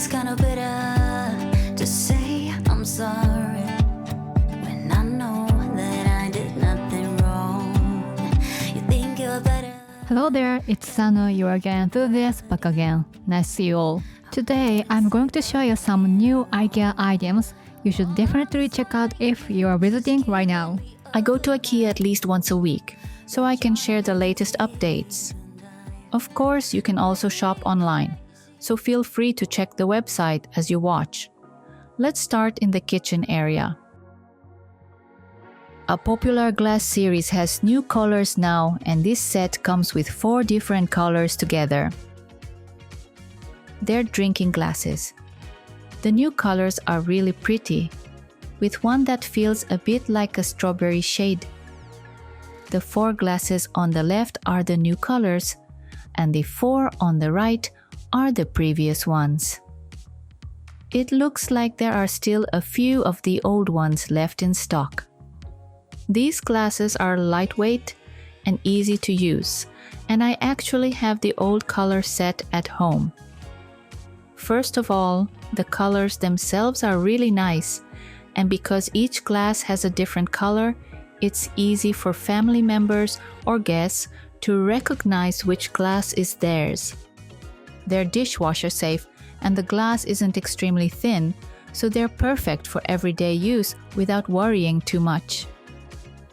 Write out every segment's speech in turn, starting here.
It's kind of bitter to say I'm sorry when I know that I did nothing wrong. You think you're better. Hello there, it's Sano, your again enthusiast, back again. Nice to see you all. Today, I'm going to show you some new IKEA items you should definitely check out if you are visiting right now. I go to IKEA at least once a week, so I can share the latest updates. Of course, you can also shop online, so feel free to check the website as you watch. Let's start in the kitchen area. A popular glass series has new colors now, and this set comes with 4 different colors together. They're drinking glasses. The new colors are really pretty, with one that feels a bit like a strawberry shade. The 4 glasses on the left are the new colors, and the 4 on the right are the previous ones. It looks like there are still a few of the old ones left in stock. These glasses are lightweight and easy to use, and I actually have the old color set at home. First of all, the colors themselves are really nice, and because each glass has a different color, it's easy for family members or guests to recognize which glass is theirs. They're dishwasher safe, and the glass isn't extremely thin, so they're perfect for everyday use without worrying too much.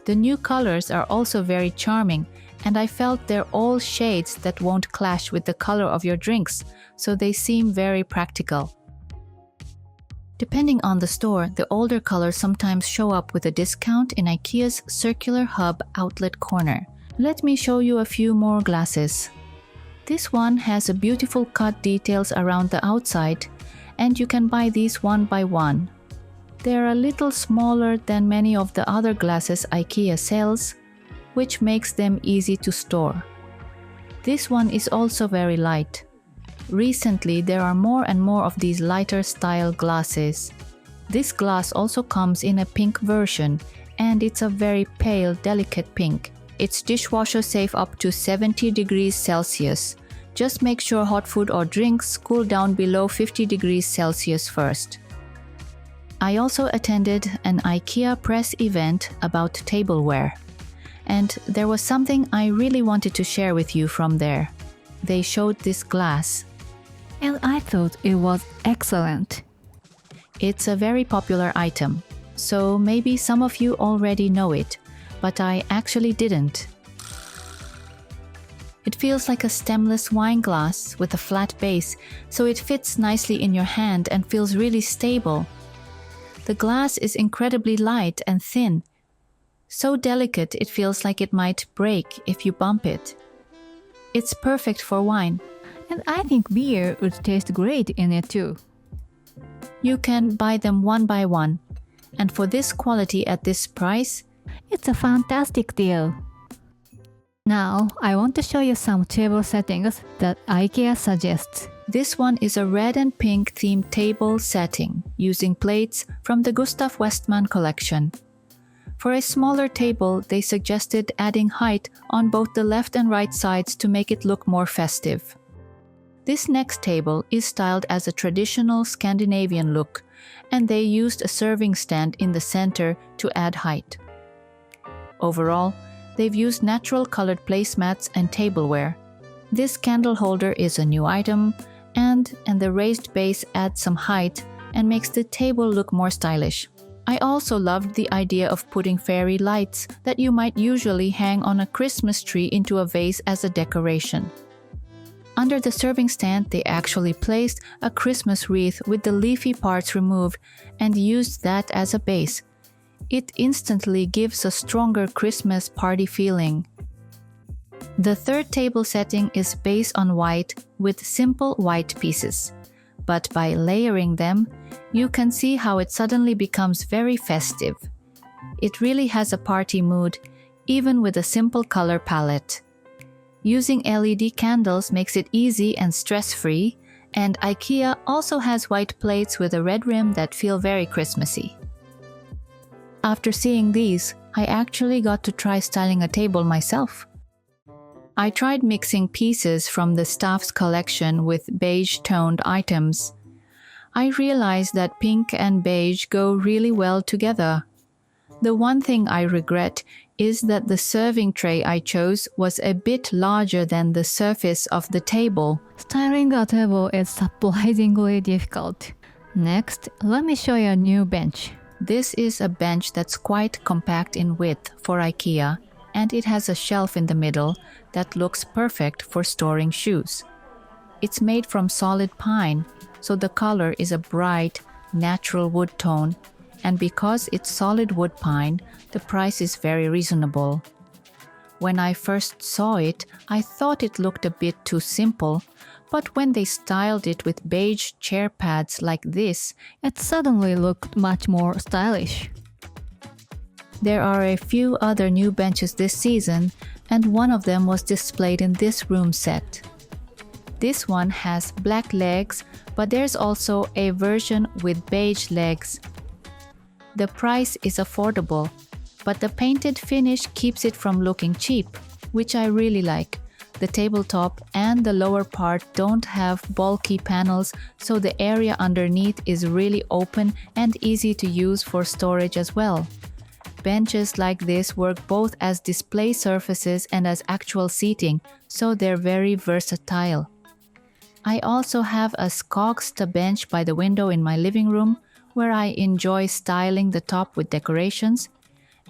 The new colors are also very charming, and I felt they're all shades that won't clash with the color of your drinks, so they seem very practical. Depending on the store, the older colors sometimes show up with a discount in IKEA's circular hub outlet corner. Let me show you a few more glasses. This one has a beautiful cut details around the outside, and you can buy these one by one. They're a little smaller than many of the other glasses IKEA sells, which makes them easy to store. This one is also very light. Recently, there are more and more of these lighter style glasses. This glass also comes in a pink version, and it's a very pale, delicate pink. It's dishwasher safe up to 70 degrees Celsius. Just make sure hot food or drinks cool down below 50 degrees Celsius first. I also attended an IKEA press event about tableware, and there was something I really wanted to share with you from there. They showed this glass. And I thought it was excellent. It's a very popular item, so maybe some of you already know it, but I actually didn't. It feels like a stemless wine glass with a flat base, so it fits nicely in your hand and feels really stable. The glass is incredibly light and thin, so delicate it feels like it might break if you bump it. It's perfect for wine. And I think beer would taste great in it too. You can buy them one by one, and for this quality at this price, it's a fantastic deal. Now, I want to show you some table settings that IKEA suggests. This one is a red and pink themed table setting using plates from the Gustav Westman collection. For a smaller table, they suggested adding height on both the left and right sides to make it look more festive. This next table is styled as a traditional Scandinavian look, and they used a serving stand in the center to add height. Overall, they've used natural colored placemats and tableware. This candle holder is a new item, and the raised base adds some height and makes the table look more stylish. I also loved the idea of putting fairy lights that you might usually hang on a Christmas tree into a vase as a decoration. Under the serving stand, they actually placed a Christmas wreath with the leafy parts removed and used that as a base. It instantly gives a stronger Christmas party feeling. The third table setting is based on white with simple white pieces, but by layering them, you can see how it suddenly becomes very festive. It really has a party mood, even with a simple color palette. Using LED candles makes it easy and stress-free, and IKEA also has white plates with a red rim that feel very Christmassy. After seeing these, I actually got to try styling a table myself. I tried mixing pieces from the staff's collection with beige-toned items. I realized that pink and beige go really well together. The one thing I regret is that the serving tray I chose was a bit larger than the surface of the table. Styling a table is surprisingly difficult. Next, let me show you a new bench. This is a bench that's quite compact in width for IKEA, and it has a shelf in the middle that looks perfect for storing shoes. It's made from solid pine, so the color is a bright, natural wood tone, and because it's solid wood pine, the price is very reasonable. When I first saw it, I thought it looked a bit too simple, but when they styled it with beige chair pads like this, It suddenly looked much more stylish. there are a few other new benches this season, and one of them was displayed in this room set. This one has black legs, but there's also a version with beige legs. The price is affordable, but the painted finish keeps it from looking cheap, which I really like. The tabletop and the lower part don't have bulky panels, so the area underneath is really open and easy to use for storage as well. Benches like this work both as display surfaces and as actual seating, so they're very versatile. I also have a Skogsta bench by the window in my living room, where I enjoy styling the top with decorations,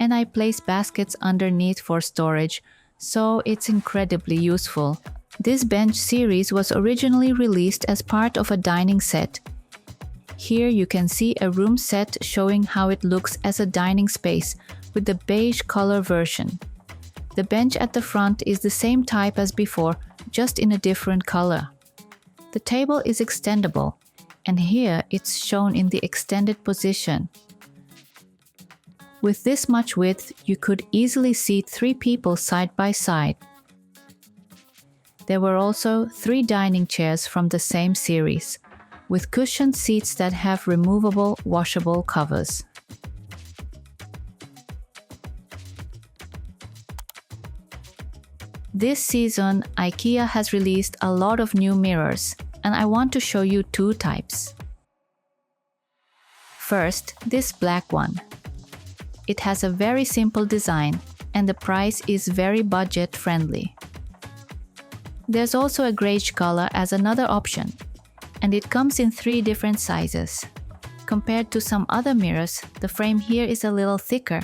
and I place baskets underneath for storage, so it's incredibly useful. This bench series was originally released as part of a dining set. Here you can see a room set showing how it looks as a dining space with the beige color version. The bench at the front is the same type as before, just in a different color. The table is extendable, and here it's shown in the extended position. With this much width, you could easily seat 3 people side by side. There were also 3 dining chairs from the same series, with cushioned seats that have removable, washable covers. This season, IKEA has released a lot of new mirrors, and I want to show you 2 types. First, this black one. It has a very simple design, and the price is very budget-friendly. There's also a grayish color as another option, and it comes in 3 different sizes. Compared to some other mirrors, the frame here is a little thicker,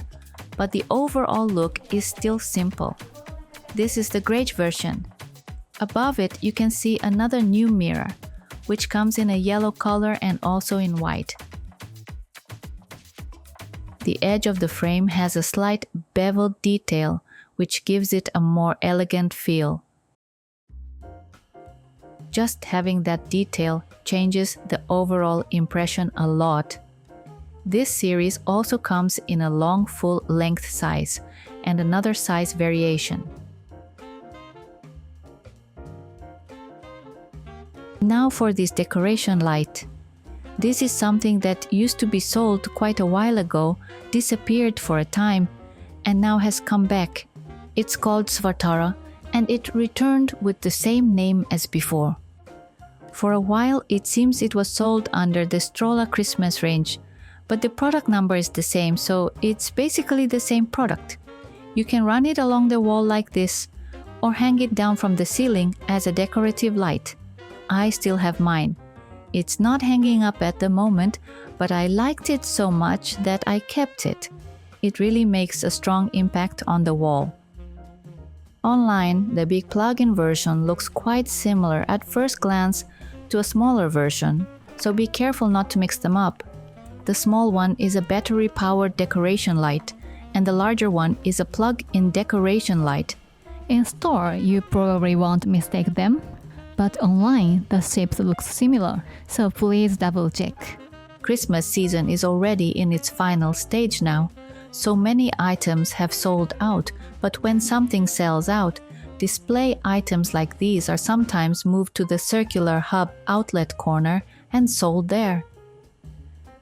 but the overall look is still simple. This is the grayish version. Above it, you can see another new mirror, which comes in a yellow color and also in white. The edge of the frame has a slight beveled detail, which gives it a more elegant feel. Just having that detail changes the overall impression a lot. This series also comes in a long full length size and another size variation. Now for this decoration light. This is something that used to be sold quite a while ago, disappeared for a time, and now has come back. It's called SVARTRÅ, and it returned with the same name as before. For a while, it seems it was sold under the Strolla Christmas range, but the product number is the same, so it's basically the same product. You can run it along the wall like this, or hang it down from the ceiling as a decorative light. I still have mine. It's not hanging up at the moment, but I liked it so much that I kept it. It really makes a strong impact on the wall. Online, the big plug-in version looks quite similar at first glance to a smaller version, so be careful not to mix them up. The small one is a battery-powered decoration light, and the larger one is a plug-in decoration light. In store, you probably won't mistake them, but online, the shapes look similar, so please double check. Christmas season is already in its final stage now. So many items have sold out, but when something sells out, display items like these are sometimes moved to the circular hub outlet corner and sold there.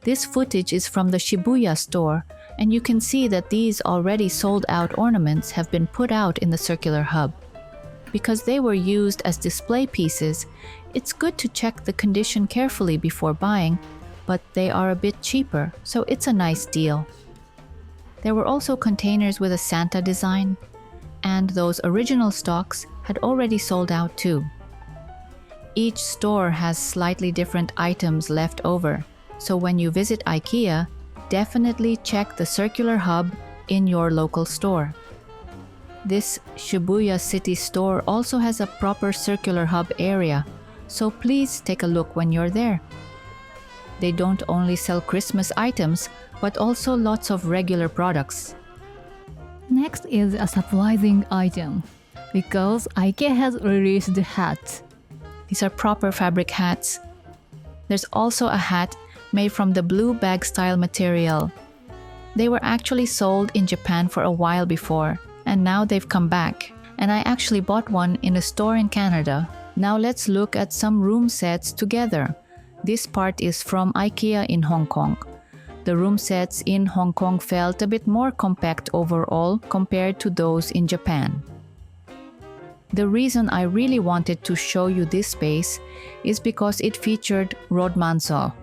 This footage is from the Shibuya store, and you can see that these already sold out ornaments have been put out in the circular hub. Because they were used as display pieces, It's good to check the condition carefully before buying, but they are a bit cheaper, so it's a nice deal. There were also containers with a Santa design, and those original stocks had already sold out too. Each store has slightly different items left over, so when you visit IKEA, definitely check the circular hub in your local store. This Shibuya City store also has a proper circular hub area, so please take a look when you're there. They don't only sell Christmas items, but also lots of regular products. Next is a surprising item, because IKEA has released hats. These are proper fabric hats. There's also a hat made from the blue bag style material. They were actually sold in Japan for a while before, and now they've come back. And I actually bought one in a store in Canada. Now let's look at some room sets together. This part is from IKEA in Hong Kong. The room sets in Hong Kong felt a bit more compact overall compared to those in Japan. The reason I really wanted to show you this space is because it featured RÅDMANSÖ,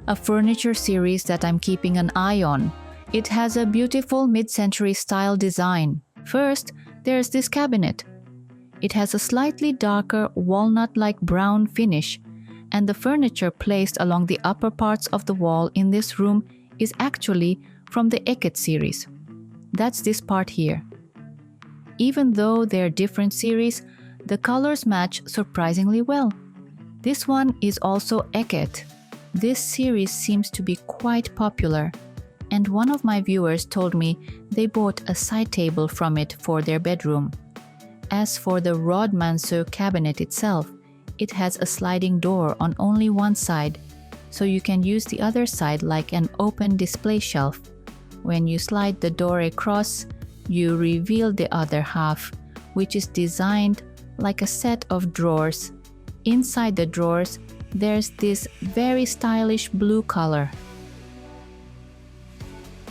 a furniture series that I'm keeping an eye on. It has a beautiful mid-century style design. First, there's this cabinet. It has a slightly darker walnut-like brown finish, and the furniture placed along the upper parts of the wall in this room is actually from the Eket series. That's this part here. Even though they're different series, the colors match surprisingly well. This one is also Eket. This series seems to be quite popular, and one of my viewers told me they bought a side table from it for their bedroom. As for the RÅDMANSÖ cabinet itself, it has a sliding door on only one side, so you can use the other side like an open display shelf. When you slide the door across, you reveal the other half, which is designed like a set of drawers. Inside the drawers, there's this very stylish blue color.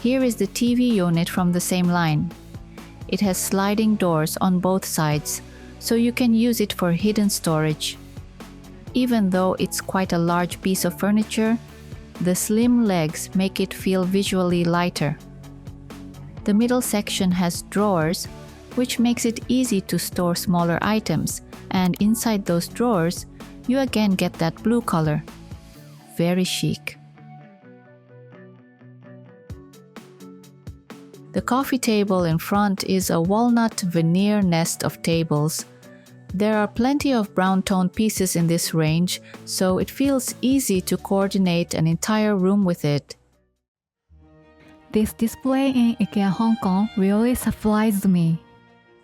Here is the TV unit from the same line. It has sliding doors on both sides, so you can use it for hidden storage. Even though it's quite a large piece of furniture, the slim legs make it feel visually lighter. The middle section has drawers, which makes it easy to store smaller items, and inside those drawers, you again get that blue color. Very chic. The coffee table in front is a walnut veneer nest of tables. There are plenty of brown-toned pieces in this range, so it feels easy to coordinate an entire room with it. This display in IKEA Hong Kong really surprised me.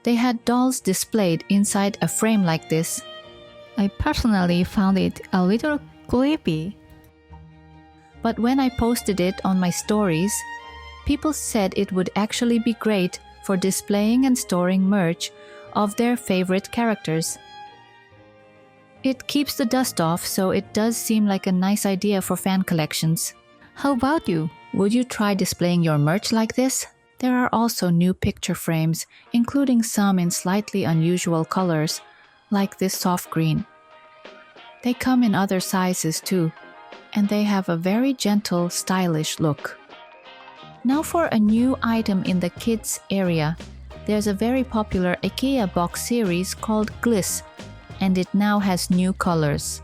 They had dolls displayed inside a frame like this. I personally found it a little creepy. But when I posted it on my stories, people said it would actually be great for displaying and storing merch of their favorite characters. It keeps the dust off, so it does seem like a nice idea for fan collections. How about you? Would you try displaying your merch like this? There are also new picture frames, including some in slightly unusual colors, like this soft green. They come in other sizes too, and they have a very gentle, stylish look. Now for a new item in the kids area. There's a very popular IKEA box series called GLIS, and it now has new colors.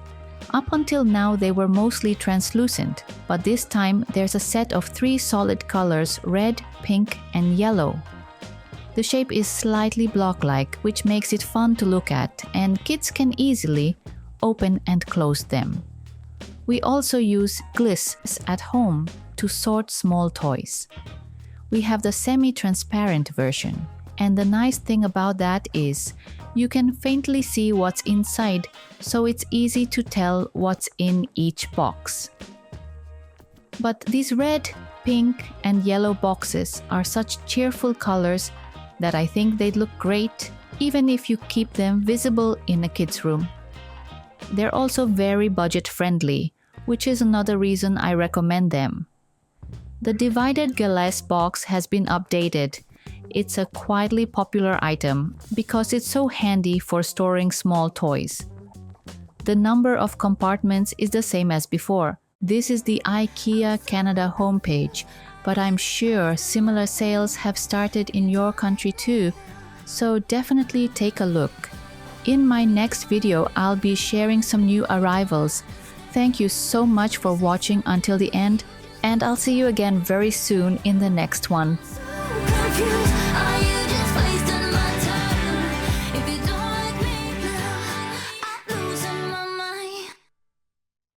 Up until now they were mostly translucent, but this time there's a set of 3 solid colors: red, pink, and yellow. The shape is slightly block-like, which makes it fun to look at, and kids can easily open and close them. We also use GLIS at home to sort small toys. We have the semi-transparent version. And the nice thing about that is you can faintly see what's inside, so it's easy to tell what's in each box. But these red, pink, and yellow boxes are such cheerful colors that I think they'd look great even if you keep them visible in a kid's room. They're also very budget-friendly, which is another reason I recommend them. The divided GLIS box has been updated. It's a quietly popular item because it's so handy for storing small toys. The number of compartments is the same as before. This is the IKEA Canada homepage, but I'm sure similar sales have started in your country too, so definitely take a look. In my next video, I'll be sharing some new arrivals. Thank you so much for watching until the end, and I'll see you again very soon in the next one. So confused.